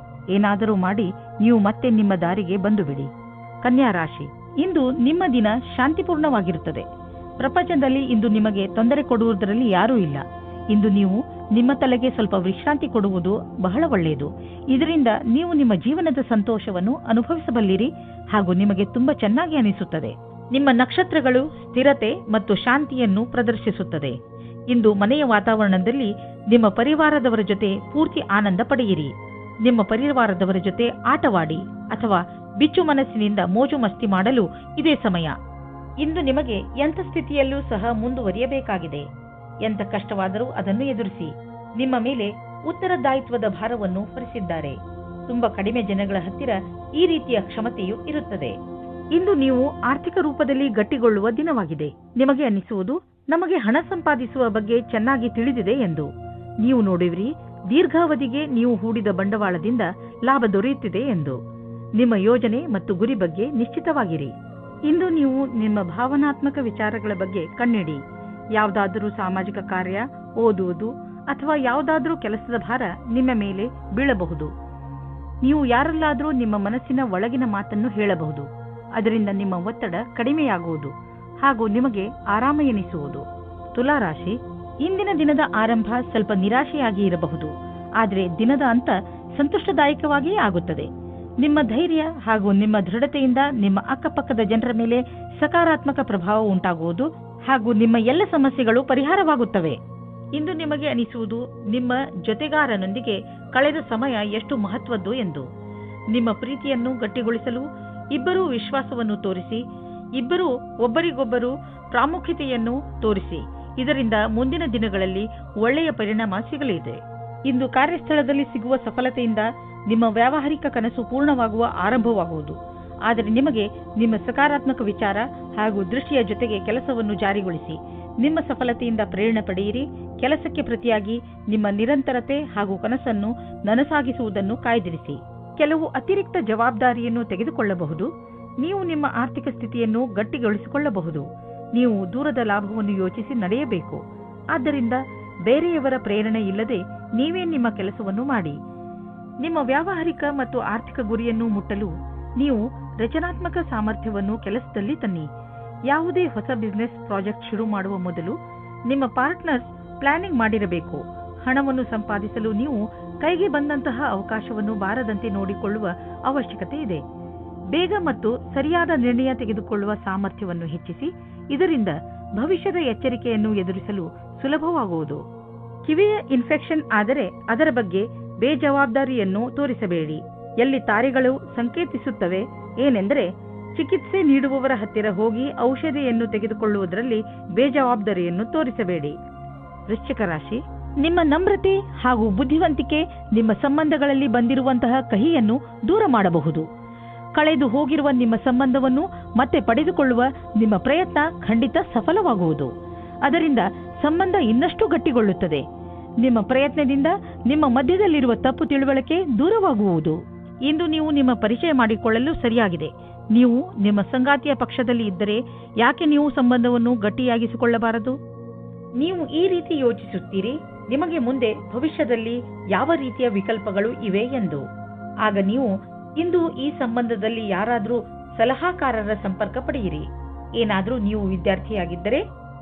S2: ಏನಾದರೂ ಮಾಡಿ ನೀವು ಮತ್ತೆ ನಿಮ್ಮ ದಾರಿಗೆ ಬಂದು ಬಿಡಿ. ಕನ್ಯಾ ರಾಶಿ, ಇಂದು ನಿಮ್ಮ ದಿನ ಶಾಂತಿಪೂರ್ಣವಾಗಿರುತ್ತದೆ. ಪ್ರಪಂಚದಲ್ಲಿ ಇಂದು ನಿಮಗೆ ತೊಂದರೆ ಕೊಡುವುದರಲ್ಲಿ ಯಾರೂ ಇಲ್ಲ. ಇಂದು ನೀವು ನಿಮ್ಮ ತಲೆಗೆ ಸ್ವಲ್ಪ ವಿಶ್ರಾಂತಿ ಕೊಡುವುದು ಬಹಳ ಒಳ್ಳೆಯದು. ಇದರಿಂದ ನೀವು ನಿಮ್ಮ ಜೀವನದ ಸಂತೋಷವನ್ನು ಅನುಭವಿಸಬಲ್ಲಿರಿ ಹಾಗೂ ನಿಮಗೆ ತುಂಬಾ ಚೆನ್ನಾಗಿ ಅನಿಸುತ್ತದೆ. ನಿಮ್ಮ ನಕ್ಷತ್ರಗಳು ಸ್ಥಿರತೆ ಮತ್ತು ಶಾಂತಿಯನ್ನು ಪ್ರದರ್ಶಿಸುತ್ತದೆ. ಇಂದು ಮನೆಯ ವಾತಾವರಣದಲ್ಲಿ ನಿಮ್ಮ ಪರಿವಾರದವರ ಜೊತೆ ಪೂರ್ತಿ ಆನಂದ ಪಡೆಯಿರಿ. ನಿಮ್ಮ ಪರಿವಾರದವರ ಜೊತೆ ಆಟವಾಡಿ ಅಥವಾ ಬಿಚ್ಚು ಮನಸ್ಸಿನಿಂದ ಮೋಜು ಮಸ್ತಿ ಮಾಡಲು ಇದೇ ಸಮಯ. ಇಂದು ನಿಮಗೆ ಎಂಥ ಸ್ಥಿತಿಯಲ್ಲೂ ಸಹ ಮುಂದುವರಿಯಬೇಕಾಗಿದೆ. ಎಂಥ ಕಷ್ಟವಾದರೂ ಅದನ್ನು ಎದುರಿಸಿ. ನಿಮ್ಮ ಮೇಲೆ ಉತ್ತರದಾಯಿತ್ವದ ಭಾರವನ್ನು ಹೊರಿಸಿದ್ದಾರೆ. ತುಂಬಾ ಕಡಿಮೆ ಜನಗಳ ಹತ್ತಿರ ಈ ರೀತಿಯ ಕ್ಷಮತೆಯು ಇರುತ್ತದೆ. ಇಂದು ನೀವು ಆರ್ಥಿಕ ರೂಪದಲ್ಲಿ ಗಟ್ಟಿಗೊಳ್ಳುವ ದಿನವಾಗಿದೆ. ನಿಮಗೆ ಅನ್ನಿಸುವುದು ನಮಗೆ ಹಣ ಸಂಪಾದಿಸುವ ಬಗ್ಗೆ ಚೆನ್ನಾಗಿ ತಿಳಿದಿದೆ ಎಂದು. ನೀವು ನೋಡುವಿರಿ, ದೀರ್ಘಾವಧಿಗೆ ನೀವು ಹೂಡಿದ ಬಂಡವಾಳದಿಂದ ಲಾಭ ದೊರೆಯುತ್ತಿದೆ ಎಂದು. ನಿಮ್ಮ ಯೋಜನೆ ಮತ್ತು ಗುರಿ ಬಗ್ಗೆ ನಿಶ್ಚಿತವಾಗಿರಿ. ಇಂದು ನೀವು ನಿಮ್ಮ ಭಾವನಾತ್ಮಕ ವಿಚಾರಗಳ ಬಗ್ಗೆ ಕಣ್ಣಿಡಿ. ಯಾವುದಾದರೂ ಸಾಮಾಜಿಕ ಕಾರ್ಯ, ಓದುವುದು ಅಥವಾ ಯಾವುದಾದರೂ ಕೆಲಸದ ಭಾರ ನಿಮ್ಮ ಮೇಲೆ ಬೀಳಬಹುದು. ನೀವು ಯಾರಲ್ಲಾದರೂ ನಿಮ್ಮ ಮನಸ್ಸಿನ ಒಳಗಿನ ಮಾತನ್ನು ಹೇಳಬಹುದು. ಅದರಿಂದ ನಿಮ್ಮ ಒತ್ತಡ ಕಡಿಮೆಯಾಗುವುದು ಹಾಗೂ ನಿಮಗೆ ಆರಾಮ ಎನಿಸುವುದು. ತುಲಾರಾಶಿ, ಇಂದಿನ ದಿನದ ಆರಂಭ ಸ್ವಲ್ಪ ನಿರಾಶೆಯಾಗಿ ಇರಬಹುದು, ಆದರೆ ದಿನದ ಅಂತ ಸಂತುಷ್ಟದಾಯಕವಾಗಿಯೇ ಆಗುತ್ತದೆ. ನಿಮ್ಮ ಧೈರ್ಯ ಹಾಗೂ ನಿಮ್ಮ ದೃಢತೆಯಿಂದ ನಿಮ್ಮ ಅಕ್ಕಪಕ್ಕದ ಜನರ ಮೇಲೆ ಸಕಾರಾತ್ಮಕ ಪ್ರಭಾವ ಉಂಟಾಗುವುದು ಹಾಗೂ ನಿಮ್ಮ ಎಲ್ಲ ಸಮಸ್ಯೆಗಳು ಪರಿಹಾರವಾಗುತ್ತವೆ. ಇಂದು ನಿಮಗೆ ಅನಿಸುವುದು ನಿಮ್ಮ ಜೊತೆಗಾರನೊಂದಿಗೆ ಕಳೆದ ಸಮಯ ಎಷ್ಟು ಮಹತ್ವದ್ದು ಎಂದು. ನಿಮ್ಮ ಪ್ರೀತಿಯನ್ನು ಗಟ್ಟಿಗೊಳಿಸಲು ಇಬ್ಬರೂ ವಿಶ್ವಾಸವನ್ನು ತೋರಿಸಿ, ಇಬ್ಬರೂ ಒಬ್ಬರಿಗೊಬ್ಬರು ಪ್ರಾಮುಖ್ಯತೆಯನ್ನು ತೋರಿಸಿ. ಇದರಿಂದ ಮುಂದಿನ ದಿನಗಳಲ್ಲಿ ಒಳ್ಳೆಯ ಪರಿಣಾಮ ಸಿಗಲಿದೆ. ಇಂದು ಕಾರ್ಯಸ್ಥಳದಲ್ಲಿ ಸಿಗುವ ಸಫಲತೆಯಿಂದ ನಿಮ್ಮ ವ್ಯಾವಹಾರಿಕ ಕನಸು ಪೂರ್ಣವಾಗುವ ಆರಂಭವಾಗುವುದು. ಆದರೆ ನಿಮಗೆ ನಿಮ್ಮ ಸಕಾರಾತ್ಮಕ ವಿಚಾರ ಹಾಗೂ ದೃಷ್ಟಿಯ ಜೊತೆಗೆ ಕೆಲಸವನ್ನು ಜಾರಿಗೊಳಿಸಿ. ನಿಮ್ಮ ಸಫಲತೆಯಿಂದ ಪ್ರೇರಣೆ ಪಡೆಯಿರಿ. ಕೆಲಸಕ್ಕೆ ಪ್ರತಿಯಾಗಿ ನಿಮ್ಮ ನಿರಂತರತೆ ಹಾಗೂ ಕನಸನ್ನು ನನಸಾಗಿಸುವುದನ್ನು ಕಾಯ್ದಿರಿಸಿ. ಕೆಲವು ಅತಿರಿಕ್ತ ಜವಾಬ್ದಾರಿಯನ್ನು ತೆಗೆದುಕೊಳ್ಳಬಹುದು. ನೀವು ನಿಮ್ಮ ಆರ್ಥಿಕ ಸ್ಥಿತಿಯನ್ನು ಗಟ್ಟಿಗೊಳಿಸಿಕೊಳ್ಳಬಹುದು. ನೀವು ದೂರದ ಲಾಭವನ್ನು ಯೋಚಿಸಿ ನಡೆಯಬೇಕು. ಆದ್ದರಿಂದ ಬೇರೆಯವರ ಪ್ರೇರಣೆ ಇಲ್ಲದೆ ನೀವೇ ನಿಮ್ಮ ಕೆಲಸವನ್ನು ಮಾಡಿ. ನಿಮ್ಮ ವ್ಯಾವಹಾರಿಕ ಮತ್ತು ಆರ್ಥಿಕ ಗುರಿಯನ್ನು ಮುಟ್ಟಲು ನೀವು ರಚನಾತ್ಮಕ ಸಾಮರ್ಥ್ಯವನ್ನು ಕೆಲಸದಲ್ಲಿ ತನ್ನಿ. ಯಾವುದೇ ಹೊಸ ಬಿಸಿನೆಸ್ ಪ್ರಾಜೆಕ್ಟ್ ಶುರು ಮಾಡುವ ಮೊದಲು ನಿಮ್ಮ ಪಾರ್ಟ್ನರ್ಸ್ ಪ್ಲಾನಿಂಗ್ ಮಾಡಿರಬೇಕು. ಹಣವನ್ನು ಸಂಪಾದಿಸಲು ನೀವು ಕೈಗೆ ಬಂದಂತಹ ಅವಕಾಶವನ್ನು ಬಾರದಂತೆ ನೋಡಿಕೊಳ್ಳುವ ಅವಶ್ಯಕತೆ ಇದೆ. ಬೇಗ ಮತ್ತು ಸರಿಯಾದ ನಿರ್ಣಯ ತೆಗೆದುಕೊಳ್ಳುವ ಸಾಮರ್ಥ್ಯವನ್ನು ಹೆಚ್ಚಿಸಿ. ಇದರಿಂದ ಭವಿಷ್ಯದ ಎಚ್ಚರಿಕೆಯನ್ನು ಎದುರಿಸಲು ಸುಲಭವಾಗುವುದು. ಕಿವಿಯ ಇನ್ಫೆಕ್ಷನ್ ಆದರೆ ಅದರ ಬಗ್ಗೆ ಬೇಜವಾಬ್ದಾರಿಯನ್ನು ತೋರಿಸಬೇಡಿ. ಎಲ್ಲಿ ತಾರೆಗಳು ಸಂಕೇತಿಸುತ್ತವೆ ಏನೆಂದರೆ ಚಿಕಿತ್ಸೆ ನೀಡುವವರ ಹತ್ತಿರ ಹೋಗಿ ಔಷಧಿಯನ್ನು ತೆಗೆದುಕೊಳ್ಳುವುದರಲ್ಲಿ ಬೇಜವಾಬ್ದಾರಿಯನ್ನು ತೋರಿಸಬೇಡಿ. ವೃಶ್ಚಿಕ ರಾಶಿ, ನಿಮ್ಮ ನಮ್ರತೆ ಹಾಗೂ ಬುದ್ಧಿವಂತಿಕೆ ನಿಮ್ಮ ಸಂಬಂಧಗಳಲ್ಲಿ ಬಂದಿರುವಂತಹ ಕಹಿಯನ್ನು ದೂರ ಮಾಡಬಹುದು. ಕಳೆದು ಹೋಗಿರುವ ನಿಮ್ಮ ಸಂಬಂಧವನ್ನು ಮತ್ತೆ ಪಡೆದುಕೊಳ್ಳುವ ನಿಮ್ಮ ಪ್ರಯತ್ನ ಖಂಡಿತ ಸಫಲವಾಗುವುದು. ಅದರಿಂದ ಸಂಬಂಧ ಇನ್ನಷ್ಟು ಗಟ್ಟಿಗೊಳ್ಳುತ್ತದೆ. ನಿಮ್ಮ ಪ್ರಯತ್ನದಿಂದ ನಿಮ್ಮ ಮಧ್ಯದಲ್ಲಿರುವ ತಪ್ಪು ತಿಳುವಳಿಕೆ ದೂರವಾಗುವುದು. ಇಂದು ನೀವು ನಿಮ್ಮ ಪರಿಚಯ ಮಾಡಿಕೊಳ್ಳಲು ಸರಿಯಾಗಿದೆ. ನೀವು ನಿಮ್ಮ ಸಂಗಾತಿಯ ಪಕ್ಷದಲ್ಲಿ ಇದ್ದರೆ ಯಾಕೆ ನೀವು ಸಂಬಂಧವನ್ನು ಗಟ್ಟಿಯಾಗಿಸಿಕೊಳ್ಳಬಾರದು? ನೀವು ಈ ರೀತಿ ಯೋಚಿಸುತ್ತೀರಿ, ನಿಮಗೆ ಮುಂದೆ ಭವಿಷ್ಯದಲ್ಲಿ ಯಾವ ರೀತಿಯ ವಿಕಲ್ಪಗಳು ಇವೆ ಎಂದು. ಆಗ ನೀವು ಇಂದು ಈ ಸಂಬಂಧದಲ್ಲಿ ಯಾರಾದರೂ ಸಲಹಾಕಾರರ ಸಂಪರ್ಕ ಪಡೆಯಿರಿ. ಏನಾದರೂ ನೀವು ವಿದ್ಯಾರ್ಥಿಯಾಗಿದ್ದರೆ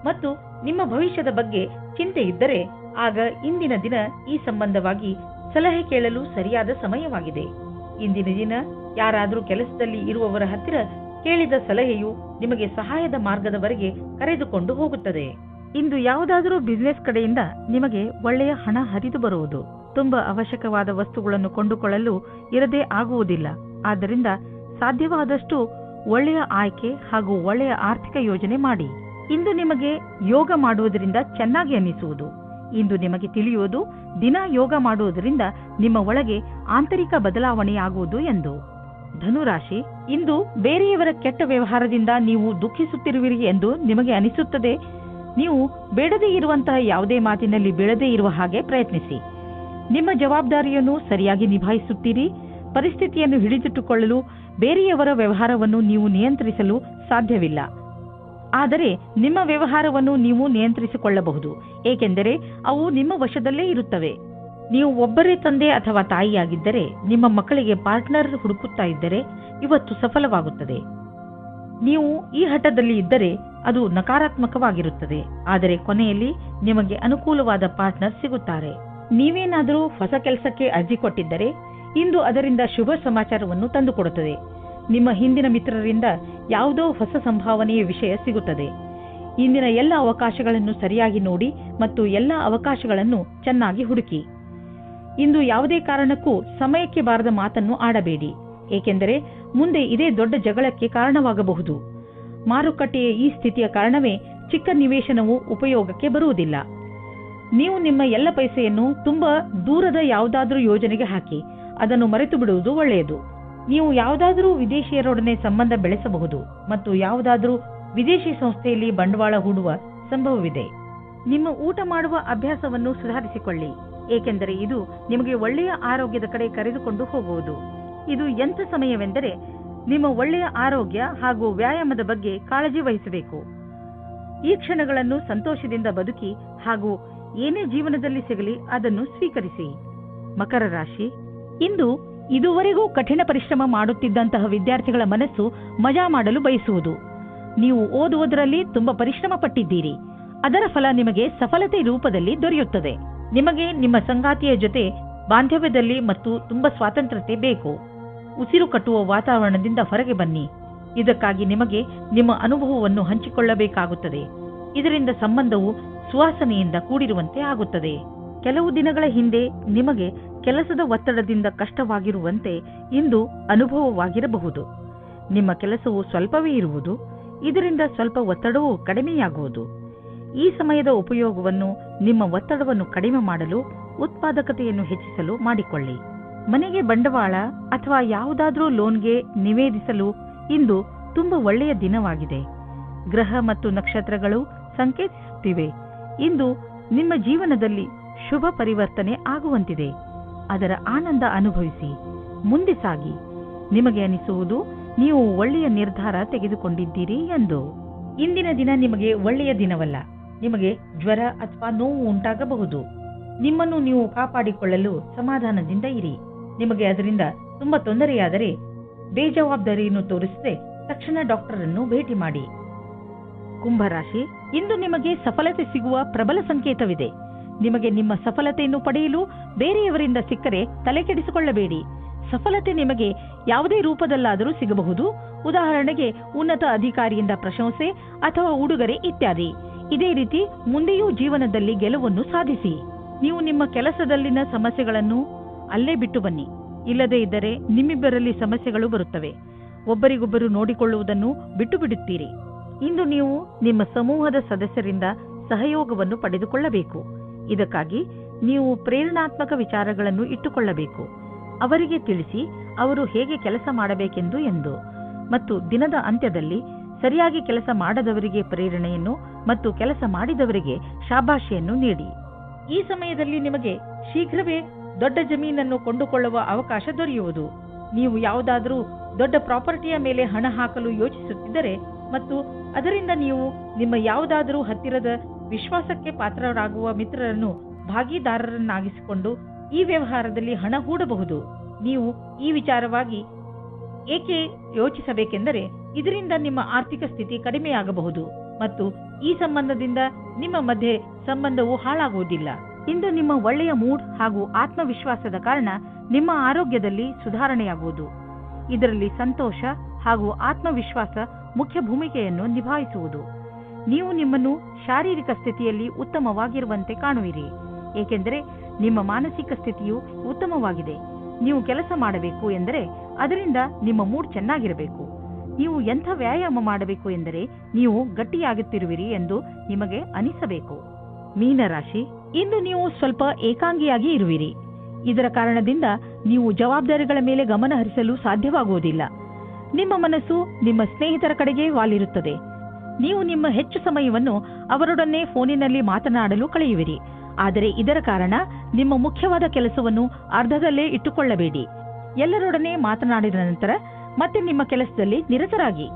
S2: ಮತ್ತು ನಿಮ್ಮ ಭವಿಷ್ಯದ ಬಗ್ಗೆ ಚಿಂತೆ ಇದ್ದರೆ ಆಗ ಇಂದಿನ ದಿನ ಈ ಸಂಬಂಧವಾಗಿ ಸಲಹೆ ಕೇಳಲು ಸರಿಯಾದ ಸಮಯವಾಗಿದೆ. ಇಂದಿನ ದಿನ ಯಾರಾದರೂ ಕೆಲಸದಲ್ಲಿ ಇರುವವರ ಹತ್ತಿರ ಕೇಳಿದ ಸಲಹೆಯು ನಿಮಗೆ ಸಹಾಯದ ಮಾರ್ಗದವರೆಗೆ ಕರೆದುಕೊಂಡು ಹೋಗುತ್ತದೆ. ಇಂದು ಯಾವುದಾದರೂ ಬಿಸಿನೆಸ್ ಕಡೆಯಿಂದ ನಿಮಗೆ ಒಳ್ಳೆಯ ಹಣ ಹರಿದು ಬರುವುದು. ತುಂಬಾ ಅವಶ್ಯಕವಾದ ವಸ್ತುಗಳನ್ನು ಕೊಂಡುಕೊಳ್ಳಲು ಇರದೇ ಆಗುವುದಿಲ್ಲ. ಆದ್ದರಿಂದ ಸಾಧ್ಯವಾದಷ್ಟು ಒಳ್ಳೆಯ ಆಯ್ಕೆ ಹಾಗೂ ಒಳ್ಳೆಯ ಆರ್ಥಿಕ ಯೋಜನೆ ಮಾಡಿ. ಇಂದು ನಿಮಗೆ ಯೋಗ ಮಾಡುವುದರಿಂದ ಚೆನ್ನಾಗಿ ಅನ್ನಿಸುವುದು. ಇಂದು ನಿಮಗೆ ತಿಳಿಯುವುದು ದಿನ ಯೋಗ ಮಾಡುವುದರಿಂದ ನಿಮ್ಮ ಒಳಗೆ ಆಂತರಿಕ ಬದಲಾವಣೆಯಾಗುವುದು ಎಂದು. ಧನುರಾಶಿ, ಇಂದು ಬೇರೆಯವರ ಕೆಟ್ಟ ವ್ಯವಹಾರದಿಂದ ನೀವು ದುಃಖಿಸುತ್ತಿರುವಿರಿ ಎಂದು ನಿಮಗೆ ಅನಿಸುತ್ತದೆ. ನೀವು ಬೇಡದೇ ಇರುವಂತಹ ಯಾವುದೇ ಮಾತಿನಲ್ಲಿ ಬೀಳದೇ ಇರುವ ಹಾಗೆ ಪ್ರಯತ್ನಿಸಿ. ನಿಮ್ಮ ಜವಾಬ್ದಾರಿಯನ್ನು ಸರಿಯಾಗಿ ನಿಭಾಯಿಸುತ್ತೀರಿ. ಪರಿಸ್ಥಿತಿಯನ್ನು ಹಿಡಿದಿಟ್ಟುಕೊಳ್ಳಲು ಬೇರೆಯವರ ವ್ಯವಹಾರವನ್ನು ನೀವು ನಿಯಂತ್ರಿಸಲು ಸಾಧ್ಯವಿಲ್ಲ. ಆದರೆ ನಿಮ್ಮ ವ್ಯವಹಾರವನ್ನು ನೀವು ನಿಯಂತ್ರಿಸಿಕೊಳ್ಳಬಹುದು, ಏಕೆಂದರೆ ಅವು ನಿಮ್ಮ ವಶದಲ್ಲೇ ಇರುತ್ತವೆ. ನೀವು ಒಬ್ಬರೇ ತಂದೆ ಅಥವಾ ತಾಯಿಯಾಗಿದ್ದರೆ ನಿಮ್ಮ ಮಕ್ಕಳಿಗೆ ಪಾರ್ಟ್ನರ್ ಹುಡುಕುತ್ತಾ ಇದ್ದರೆ ಇವತ್ತು ಸಫಲವಾಗುತ್ತದೆ. ನೀವು ಈ ಹಠದಲ್ಲಿ ಇದ್ದರೆ ಅದು ನಕಾರಾತ್ಮಕವಾಗಿರುತ್ತದೆ. ಆದರೆ ಕೊನೆಯಲ್ಲಿ ನಿಮಗೆ ಅನುಕೂಲವಾದ ಪಾರ್ಟ್ನರ್ ಸಿಗುತ್ತಾರೆ. ನೀವೇನಾದರೂ ಹೊಸ ಕೆಲಸಕ್ಕೆ ಅರ್ಜಿ ಕೊಟ್ಟಿದ್ದರೆ ಇಂದು ಅದರಿಂದ ಶುಭ ಸಮಾಚಾರವನ್ನು ತಂದುಕೊಡುತ್ತದೆ. ನಿಮ್ಮ ಹಿಂದಿನ ಮಿತ್ರರಿಂದ ಯಾವುದೋ ಹೊಸ ಸಂಭಾವನೆಯ ವಿಷಯ ಸಿಗುತ್ತದೆ. ಇಂದಿನ ಎಲ್ಲ ಅವಕಾಶಗಳನ್ನು ಸರಿಯಾಗಿ ನೋಡಿ ಮತ್ತು ಎಲ್ಲ ಅವಕಾಶಗಳನ್ನು ಚೆನ್ನಾಗಿ ಹುಡುಕಿ. ಇಂದು ಯಾವುದೇ ಕಾರಣಕ್ಕೂ ಸಮಯಕ್ಕೆ ಬಾರದ ಮಾತನ್ನು ಆಡಬೇಡಿ, ಏಕೆಂದರೆ ಮುಂದೆ ಇದೇ ದೊಡ್ಡ ಜಗಳಕ್ಕೆ ಕಾರಣವಾಗಬಹುದು. ಮಾರುಕಟ್ಟೆಯ ಈ ಸ್ಥಿತಿಯ ಕಾರಣವೇ ಚಿಕ್ಕ ನಿವೇಶನವು ಉಪಯೋಗಕ್ಕೆ ಬರುವುದಿಲ್ಲ. ನೀವು ನಿಮ್ಮ ಎಲ್ಲ ಪೈಸೆಯನ್ನು ತುಂಬಾ ದೂರದ ಯಾವುದಾದ್ರೂ ಯೋಜನೆಗೆ ಹಾಕಿ ಅದನ್ನು ಮರೆತು ಬಿಡುವುದು ಒಳ್ಳೆಯದು. ನೀವು ಯಾವುದಾದರೂ ವಿದೇಶಿಯರೊಡನೆ ಸಂಬಂಧ ಬೆಳೆಸಬಹುದು ಮತ್ತು ಯಾವುದಾದರೂ ವಿದೇಶಿ ಸಂಸ್ಥೆಯಲ್ಲಿ ಬಂಡವಾಳ ಹೂಡುವ ಸಂಭವವಿದೆ. ನಿಮ್ಮ ಊಟ ಮಾಡುವ ಅಭ್ಯಾಸವನ್ನು ಸುಧಾರಿಸಿಕೊಳ್ಳಿ. ಏಕೆಂದರೆ ಇದು ನಿಮಗೆ ಒಳ್ಳೆಯ ಆರೋಗ್ಯದ ಕಡೆ ಕರೆದುಕೊಂಡು ಹೋಗುವುದು. ಇದು ಎಂಥ ಸಮಯವೆಂದರೆ ನಿಮ್ಮ ಒಳ್ಳೆಯ ಆರೋಗ್ಯ ಹಾಗೂ ವ್ಯಾಯಾಮದ ಬಗ್ಗೆ ಕಾಳಜಿ ವಹಿಸಬೇಕು. ಈ ಕ್ಷಣಗಳನ್ನು ಸಂತೋಷದಿಂದ ಬದುಕಿ ಹಾಗೂ ಏನೇ ಜೀವನದಲ್ಲಿ ಸಿಗಲಿ ಅದನ್ನು ಸ್ವೀಕರಿಸಿ. ಮಕರ ರಾಶಿ, ಇಂದು ಇದುವರೆಗೂ ಕಠಿಣ ಪರಿಶ್ರಮ ಮಾಡುತ್ತಿದ್ದಂತಹ ವಿದ್ಯಾರ್ಥಿಗಳ ಮನಸ್ಸು ಮಜಾ ಮಾಡಲು ಬಯಸುವುದು. ನೀವು ಓದುವುದರಲ್ಲಿ ತುಂಬಾ ಪರಿಶ್ರಮ ಪಟ್ಟಿದ್ದೀರಿ. ಅದರ ಫಲ ನಿಮಗೆ ಸಫಲತೆ ರೂಪದಲ್ಲಿ ದೊರೆಯುತ್ತದೆ. ನಿಮಗೆ ನಿಮ್ಮ ಸಂಗಾತಿಯ ಜೊತೆ ಬಾಂಧವ್ಯದಲ್ಲಿ ಮತ್ತು ತುಂಬಾ ಸ್ವಾತಂತ್ರ್ಯತೆ ಬೇಕು. ಉಸಿರು ಕಟ್ಟುವ ವಾತಾವರಣದಿಂದ ಹೊರಗೆ ಬನ್ನಿ. ಇದಕ್ಕಾಗಿ ನಿಮಗೆ ನಿಮ್ಮ ಅನುಭವವನ್ನು ಹಂಚಿಕೊಳ್ಳಬೇಕಾಗುತ್ತದೆ. ಇದರಿಂದ ಸಂಬಂಧವು ಸುವಾಸನೆಯಿಂದ ಕೂಡಿರುವಂತೆ ಆಗುತ್ತದೆ. ಕೆಲವು ದಿನಗಳ ಹಿಂದೆ ನಿಮಗೆ ಕೆಲಸದ ಒತ್ತಡದಿಂದ ಕಷ್ಟವಾಗಿರುವಂತೆ ಇಂದು ಅನುಭವವಾಗಿರಬಹುದು. ನಿಮ್ಮ ಕೆಲಸವು ಸ್ವಲ್ಪವೇ ಇರುವುದು. ಇದರಿಂದ ಸ್ವಲ್ಪ ಒತ್ತಡವೂ ಕಡಿಮೆಯಾಗುವುದು. ಈ ಸಮಯದ ಉಪಯೋಗವನ್ನು ನಿಮ್ಮ ಒತ್ತಡವನ್ನು ಕಡಿಮೆ ಮಾಡಲು, ಉತ್ಪಾದಕತೆಯನ್ನು ಹೆಚ್ಚಿಸಲು ಮಾಡಿಕೊಳ್ಳಿ. ಮನೆಗೆ ಬಂಡವಾಳ ಅಥವಾ ಯಾವುದಾದ್ರೂ ಲೋನ್ಗೆ ನಿವೇದಿಸಲು ಇಂದು ತುಂಬಾ ಒಳ್ಳೆಯ ದಿನವಾಗಿದೆ. ಗ್ರಹ ಮತ್ತು ನಕ್ಷತ್ರಗಳು ಸಂಕೇತಿಸುತ್ತಿವೆ ಇಂದು ನಿಮ್ಮ ಜೀವನದಲ್ಲಿ ಶುಭ ಪರಿವರ್ತನೆ ಆಗುವಂತಿದೆ. ಅದರ ಆನಂದ ಅನುಭವಿಸಿ ಮುಂದೆ ಸಾಗಿ. ನಿಮಗೆ ಅನಿಸುವುದು ನೀವು ಒಳ್ಳೆಯ ನಿರ್ಧಾರ ತೆಗೆದುಕೊಂಡಿದ್ದೀರಿ ಎಂದು. ಇಂದಿನ ದಿನ ನಿಮಗೆ ಒಳ್ಳೆಯ ದಿನವಲ್ಲ. ನಿಮಗೆ ಜ್ವರ ಅಥವಾ ನೋವು ಉಂಟಾಗಬಹುದು. ನಿಮ್ಮನ್ನು ನೀವು ಕಾಪಾಡಿಕೊಳ್ಳಲು ಸಮಾಧಾನದಿಂದ ಇರಿ. ನಿಮಗೆ ಅದರಿಂದ ತುಂಬಾ ತೊಂದರೆಯಾದರೆ ಬೇಜವಾಬ್ದಾರಿಯನ್ನು ತೋರಿಸದೆ ತಕ್ಷಣ ಡಾಕ್ಟರ್ ಅನ್ನು ಭೇಟಿ ಮಾಡಿ. ಕುಂಭರಾಶಿ, ಇಂದು ನಿಮಗೆ ಸಫಲತೆ ಸಿಗುವ ಪ್ರಬಲ ಸಂಕೇತವಿದೆ. ನಿಮಗೆ ನಿಮ್ಮ ಸಫಲತೆಯನ್ನು ಪಡೆಯಲು ಬೇರೆಯವರಿಂದ ಸಿಕ್ಕರೆ ತಲೆಕೆಡಿಸಿಕೊಳ್ಳಬೇಡಿ. ಸಫಲತೆ ನಿಮಗೆ ಯಾವುದೇ ರೂಪದಲ್ಲಾದರೂ ಸಿಗಬಹುದು. ಉದಾಹರಣೆಗೆ ಉನ್ನತ ಅಧಿಕಾರಿಯಿಂದ ಪ್ರಶಂಸೆ ಅಥವಾ ಉಡುಗೊರೆ ಇತ್ಯಾದಿ. ಇದೇ ರೀತಿ ಮುಂದೆಯೂ ಜೀವನದಲ್ಲಿ ಗೆಲುವನ್ನು ಸಾಧಿಸಿ. ನೀವು ನಿಮ್ಮ ಕೆಲಸದಲ್ಲಿನ ಸಮಸ್ಯೆಗಳನ್ನು ಅಲ್ಲೇ ಬಿಟ್ಟು ಬನ್ನಿ. ಇಲ್ಲದೇ ಇದ್ದರೆ ನಿಮ್ಮಿಬ್ಬರಲ್ಲಿ ಸಮಸ್ಯೆಗಳು ಬರುತ್ತವೆ. ಒಬ್ಬರಿಗೊಬ್ಬರು ನೋಡಿಕೊಳ್ಳುವುದನ್ನು ಬಿಟ್ಟು ಬಿಡುತ್ತೀರಿ. ಇಂದು ನೀವು ನಿಮ್ಮ ಸಮೂಹದ ಸದಸ್ಯರಿಂದ ಸಹಯೋಗವನ್ನು ಪಡೆದುಕೊಳ್ಳಬೇಕು. ಇದಕ್ಕಾಗಿ ನೀವು ಪ್ರೇರಣಾತ್ಮಕ ವಿಚಾರಗಳನ್ನು ಇಟ್ಟುಕೊಳ್ಳಬೇಕು. ಅವರಿಗೆ ತಿಳಿಸಿ ಅವರು ಹೇಗೆ ಕೆಲಸ ಮಾಡಬೇಕೆಂದು ಎಂದು. ಮತ್ತು ದಿನದ ಅಂತ್ಯದಲ್ಲಿ ಸರಿಯಾಗಿ ಕೆಲಸ ಮಾಡದವರಿಗೆ ಪ್ರೇರಣೆಯನ್ನು ಮತ್ತು ಕೆಲಸ ಮಾಡಿದವರಿಗೆ ಶಾಬಾಷೆಯನ್ನು ನೀಡಿ. ಈ ಸಮಯದಲ್ಲಿ ನಿಮಗೆ ಶೀಘ್ರವೇ ದೊಡ್ಡ ಜಮೀನನ್ನು ಕೊಂಡುಕೊಳ್ಳುವ ಅವಕಾಶ ದೊರೆಯುವುದು. ನೀವು ಯಾವುದಾದರೂ ದೊಡ್ಡ ಪ್ರಾಪರ್ಟಿಯ ಮೇಲೆ ಹಣ ಹಾಕಲು ಯೋಚಿಸುತ್ತಿದ್ದರೆ ಮತ್ತು ಅದರಿಂದ ನೀವು ನಿಮ್ಮ ಯಾವುದಾದರೂ ಹತ್ತಿರದ ವಿಶ್ವಾಸಕ್ಕೆ ಪಾತ್ರರಾಗುವ ಮಿತ್ರರನ್ನು ಭಾಗಿದಾರರನ್ನಾಗಿಸಿಕೊಂಡು ಈ ವ್ಯವಹಾರದಲ್ಲಿ ಹಣ ಹೂಡಬಹುದು. ನೀವು ಈ ವಿಚಾರವಾಗಿ ಏಕೆ ಯೋಚಿಸಬೇಕೆಂದರೆ ಇದರಿಂದ ನಿಮ್ಮ ಆರ್ಥಿಕ ಸ್ಥಿತಿ ಕಡಿಮೆಯಾಗಬಹುದು ಮತ್ತು ಈ ಸಂಬಂಧದಿಂದ ನಿಮ್ಮ ಮಧ್ಯೆ ಸಂಬಂಧವು ಹಾಳಾಗುವುದಿಲ್ಲ. ಇಂದು ನಿಮ್ಮ ಒಳ್ಳೆಯ ಮೂಡ್ ಹಾಗೂ ಆತ್ಮವಿಶ್ವಾಸದ ಕಾರಣ ನಿಮ್ಮ ಆರೋಗ್ಯದಲ್ಲಿ ಸುಧಾರಣೆಯಾಗುವುದು. ಇದರಲ್ಲಿ ಸಂತೋಷ ಹಾಗೂ ಆತ್ಮವಿಶ್ವಾಸ ಮುಖ್ಯ ಭೂಮಿಕೆಯನ್ನು ನಿಭಾಯಿಸುವುದು. ನೀವು ನಿಮ್ಮನ್ನು ಶಾರೀರಿಕ ಸ್ಥಿತಿಯಲ್ಲಿ ಉತ್ತಮವಾಗಿರುವಂತೆ ಕಾಣುವಿರಿ, ಏಕೆಂದರೆ ನಿಮ್ಮ ಮಾನಸಿಕ ಸ್ಥಿತಿಯು ಉತ್ತಮವಾಗಿದೆ. ನೀವು ಕೆಲಸ ಮಾಡಬೇಕು ಎಂದರೆ ಅದರಿಂದ ನಿಮ್ಮ ಮೂಡ್ ಚೆನ್ನಾಗಿರಬೇಕು. ನೀವು ಎಂಥ ವ್ಯಾಯಾಮ ಮಾಡಬೇಕು ಎಂದರೆ ನೀವು ಗಟ್ಟಿಯಾಗುತ್ತಿರುವಿರಿ ಎಂದು ನಿಮಗೆ ಅನಿಸಬೇಕು. ಮೀನರಾಶಿ, ಇಂದು ನೀವು ಸ್ವಲ್ಪ ಏಕಾಂಗಿಯಾಗಿ ಇರುವಿರಿ. ಇದರ ಕಾರಣದಿಂದ ನೀವು ಜವಾಬ್ದಾರಿಗಳ ಮೇಲೆ ಗಮನ ಹರಿಸಲು ಸಾಧ್ಯವಾಗುವುದಿಲ್ಲ. ನಿಮ್ಮ ಮನಸ್ಸು ನಿಮ್ಮ ಸ್ನೇಹಿತರ ಕಡೆಗೆ ವಾಲಿರುತ್ತದೆ. ನೀವು ನಿಮ್ಮ ಹೆಚ್ಚು ಸಮಯವನ್ನು ಅವರೊಡನೆ ಫೋನಿನಲ್ಲಿ ಮಾತನಾಡಲು ಕಳೆಯುವಿರಿ. ಆದರೆ ಇದರ ಕಾರಣ ನಿಮ್ಮ ಮುಖ್ಯವಾದ ಕೆಲಸವನ್ನು ಅರ್ಧದಲ್ಲೇ ಇಟ್ಟುಕೊಳ್ಳಬೇಡಿ. ಎಲ್ಲರೊಡನೆ ಮಾತನಾಡಿದ ನಂತರ ಮತ್ತೆ ನಿಮ್ಮ ಕೆಲಸದಲ್ಲಿ ನಿರತರಾಗಿ.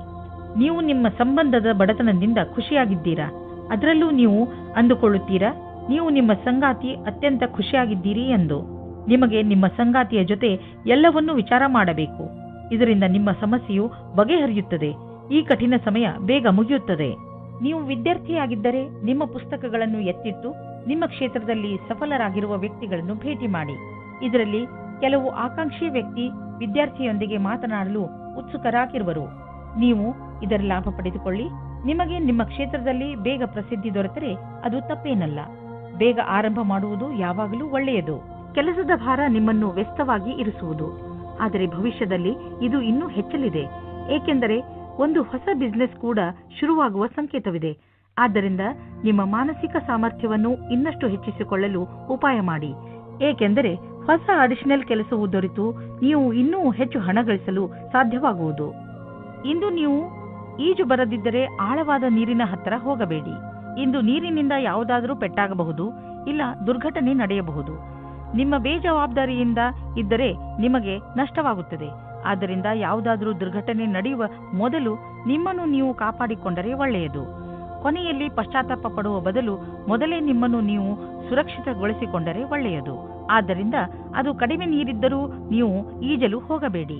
S2: ನೀವು ನಿಮ್ಮ ಸಂಬಂಧದ ಬಡತನದಿಂದ ಖುಷಿಯಾಗಿದ್ದೀರಾ? ಅದರಲ್ಲೂ ನೀವು ಅಂದುಕೊಳ್ಳುತ್ತೀರಾ ನೀವು ನಿಮ್ಮ ಸಂಗಾತಿ ಅತ್ಯಂತ ಖುಷಿಯಾಗಿದ್ದೀರಿ ಎಂದು. ನಿಮಗೆ ನಿಮ್ಮ ಸಂಗಾತಿಯ ಜೊತೆ ಎಲ್ಲವನ್ನೂ ವಿಚಾರ ಮಾಡಬೇಕು. ಇದರಿಂದ ನಿಮ್ಮ ಸಮಸ್ಯೆಯು ಬಗೆಹರಿಯುತ್ತದೆ. ಈ ಕಠಿಣ ಸಮಯ ಬೇಗ ಮುಗಿಯುತ್ತದೆ. ನೀವು ವಿದ್ಯಾರ್ಥಿಯಾಗಿದ್ದರೆ ನಿಮ್ಮ ಪುಸ್ತಕಗಳನ್ನು ಎತ್ತಿಟ್ಟು ನಿಮ್ಮ ಕ್ಷೇತ್ರದಲ್ಲಿ ಸಫಲರಾಗಿರುವ ವ್ಯಕ್ತಿಗಳನ್ನು ಭೇಟಿ ಮಾಡಿ. ಇದರಲ್ಲಿ ಕೆಲವು ಆಕಾಂಕ್ಷಿ ವ್ಯಕ್ತಿ ವಿದ್ಯಾರ್ಥಿಯೊಂದಿಗೆ ಮಾತನಾಡಲು ಉತ್ಸುಕರಾಗಿರುವರು. ನೀವು ಇದರ ಲಾಭ ಪಡೆದುಕೊಳ್ಳಿ. ನಿಮಗೆ ನಿಮ್ಮ ಕ್ಷೇತ್ರದಲ್ಲಿ ಬೇಗ ಪ್ರಸಿದ್ಧಿ ದೊರೆತರೆ ಅದು ತಪ್ಪೇನಲ್ಲ. ಬೇಗ ಆರಂಭ ಮಾಡುವುದು ಯಾವಾಗಲೂ ಒಳ್ಳೆಯದು. ಕೆಲಸದ ಭಾರ ನಿಮ್ಮನ್ನು ವ್ಯಸ್ತವಾಗಿ ಇರಿಸುವುದು. ಆದರೆ ಭವಿಷ್ಯದಲ್ಲಿ ಇದು ಇನ್ನೂ ಹೆಚ್ಚಲಿದೆ, ಏಕೆಂದರೆ ಒಂದು ಹೊಸ ಬಿಸಿನೆಸ್ ಕೂಡ ಶುರುವಾಗುವ ಸಂಕೇತವಿದೆ. ಆದ್ದರಿಂದ ನಿಮ್ಮ ಮಾನಸಿಕ ಸಾಮರ್ಥ್ಯವನ್ನು ಇನ್ನಷ್ಟು ಹೆಚ್ಚಿಸಿಕೊಳ್ಳಲು ಉಪಾಯ ಮಾಡಿ, ಏಕೆಂದರೆ ಹೊಸ ಅಡಿಷನಲ್ ಕೆಲಸವು ದೊರೆತು ನೀವು ಇನ್ನೂ ಹೆಚ್ಚು ಹಣ ಗಳಿಸಲು ಸಾಧ್ಯವಾಗುವುದು. ಇಂದು ನೀವು ಈಜು ಬರದಿದ್ದರೆ ಆಳವಾದ ನೀರಿನ ಹತ್ತಿರ ಹೋಗಬೇಡಿ. ಇಂದು ನೀರಿನಿಂದ ಯಾವುದಾದರೂ ಪೆಟ್ಟಾಗಬಹುದು, ಇಲ್ಲ ದುರ್ಘಟನೆ ನಡೆಯಬಹುದು. ನಿಮ್ಮ ಬೇಜವಾಬ್ದಾರಿಯಿಂದ ಇದ್ದರೆ ನಿಮಗೆ ನಷ್ಟವಾಗುತ್ತದೆ. ಆದ್ದರಿಂದ ಯಾವುದಾದರೂ ದುರ್ಘಟನೆ ನಡೆಯುವ ಮೊದಲು ನಿಮ್ಮನ್ನು ನೀವು ಕಾಪಾಡಿಕೊಂಡರೆ ಒಳ್ಳೆಯದು. ಕೊನೆಯಲ್ಲಿ ಪಶ್ಚಾತ್ತಾಪ ಪಡುವ ಬದಲು ಮೊದಲೇ ನಿಮ್ಮನ್ನು ನೀವು ಸುರಕ್ಷಿತಗೊಳಿಸಿಕೊಂಡರೆ ಒಳ್ಳೆಯದು. ಆದ್ದರಿಂದ ಅದು ಕಡಿಮೆ ನೀರಿದ್ದರೂ ನೀವು ಈಜಲು ಹೋಗಬೇಡಿ.